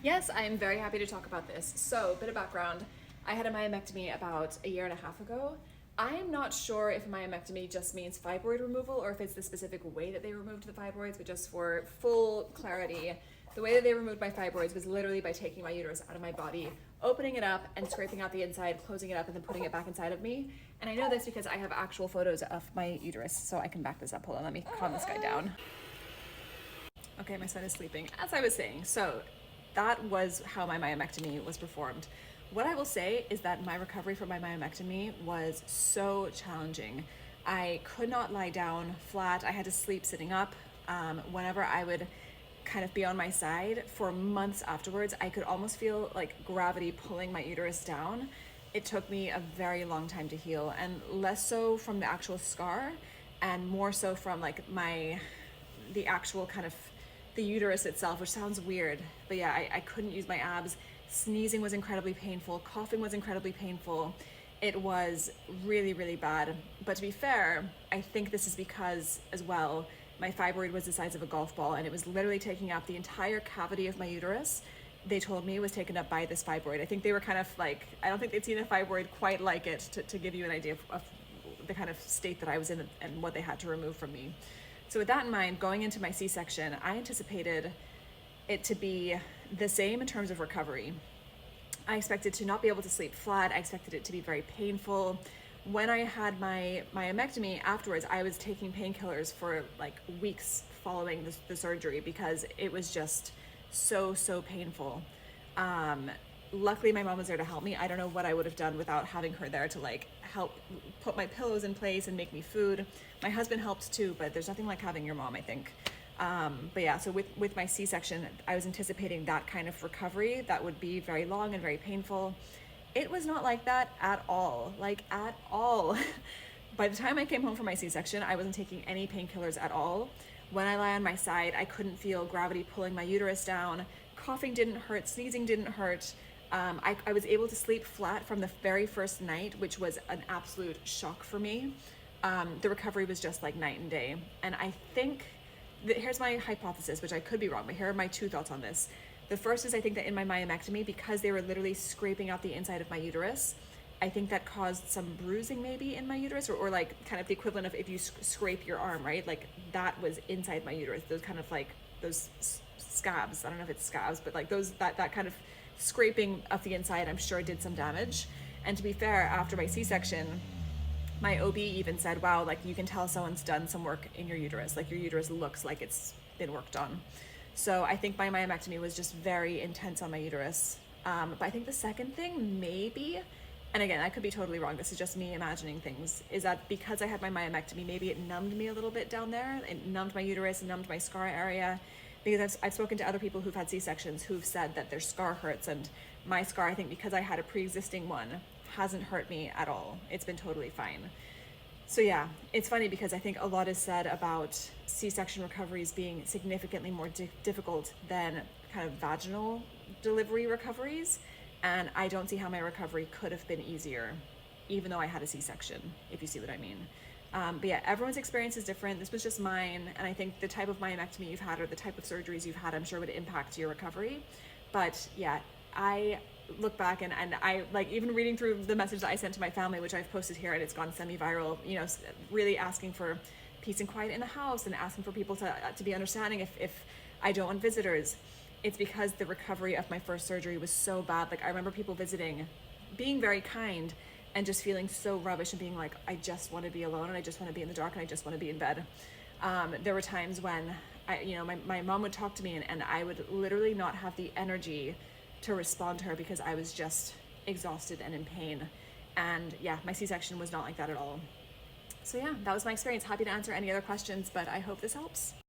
Yes, I am very happy to talk about this. So, bit of background. I had a myomectomy about a year and a half ago. I am not sure if myomectomy just means fibroid removal or if it's the specific way that they removed the fibroids, but just for full clarity, the way that they removed my fibroids was literally by taking my uterus out of my body, opening it up and scraping out the inside, closing it up, and then putting it back inside of me. And I know this because I have actual photos of my uterus, so I can back this up. Hold on, let me calm this guy down. Okay, my son is sleeping. As I was saying, so that was how my myomectomy was performed. What I will say is that my recovery from my myomectomy was so challenging. I could not lie down flat. I had to sleep sitting up. Whenever I would kind of be on my side for months afterwards, I could almost feel like gravity pulling my uterus down. It took me a very long time to heal, and less so from the actual scar and more so from like the actual kind of the uterus itself, which sounds weird, but yeah, I couldn't use my abs. Sneezing was incredibly painful. Coughing was incredibly painful. It was really, really bad. But to be fair, I think this is because as well, my fibroid was the size of a golf ball and it was literally taking up the entire cavity of my uterus. They told me it was taken up by this fibroid. I think they were kind of like, I don't think they'd seen a fibroid quite like it to give you an idea of the kind of state that I was in and what they had to remove from me. So with that in mind, going into my C-section, I anticipated it to be the same in terms of recovery. I expected to not be able to sleep flat. I expected it to be very painful. When I had my myomectomy afterwards, I was taking painkillers for like weeks following the surgery because it was just so painful. Luckily my mom was there to help me. I don't know what I would have done without having her there to like help put my pillows in place and make me food. My husband helped too, but there's nothing like having your mom, I think. But yeah, so with my C-section, I was anticipating that kind of recovery that would be very long and very painful. It was not like that at all, like at all. By the time I came home from my C-section, I wasn't taking any painkillers at all. When I lie on my side, I couldn't feel gravity pulling my uterus down. Coughing didn't hurt, sneezing didn't hurt. I was able to sleep flat from the very first night, which was an absolute shock for me. The recovery was just like night and day. And I think, here's my hypothesis, which I could be wrong, but here are my two thoughts on this. The first is I think that in my myomectomy, because they were literally scraping out the inside of my uterus, I think that caused some bruising maybe in my uterus, or like kind of the equivalent of if you scrape your arm, right? Like that was inside my uterus, those kind of like those scabs. I don't know if it's scabs, but like those, that kind of scraping of the inside, I'm sure did some damage. And to be fair, after my C-section, my OB even said, wow, like you can tell someone's done some work in your uterus. Like your uterus looks like it's been worked on. So I think my myomectomy was just very intense on my uterus. But I think the second thing maybe, and again, I could be totally wrong, this is just me imagining things, is that because I had my myomectomy, maybe it numbed me a little bit down there. It numbed my uterus, numbed my scar area. Because I've spoken to other people who've had C-sections who've said that their scar hurts, and my scar, I think because I had a pre-existing one, hasn't hurt me at all. It's been totally fine. So yeah, it's funny because I think a lot is said about C-section recoveries being significantly more difficult than kind of vaginal delivery recoveries. And I don't see how my recovery could have been easier, even though I had a C-section, if you see what I mean. But yeah, everyone's experience is different. This was just mine. And I think the type of myomectomy you've had or the type of surgeries you've had, I'm sure would impact your recovery. But yeah, I look back and I like even reading through the message that I sent to my family, which I've posted here and it's gone semi-viral, you know, really asking for peace and quiet in the house and asking for people to be understanding if I don't want visitors. It's because the recovery of my first surgery was so bad. Like I remember people visiting, being very kind, and just feeling so rubbish and being like, I just want to be alone and I just want to be in the dark and I just want to be in bed. There were times when my mom would talk to me and I would literally not have the energy to respond to her because I was just exhausted and in pain. And yeah, my C-section was not like that at all. So yeah, that was my experience. Happy to answer any other questions, but I hope this helps.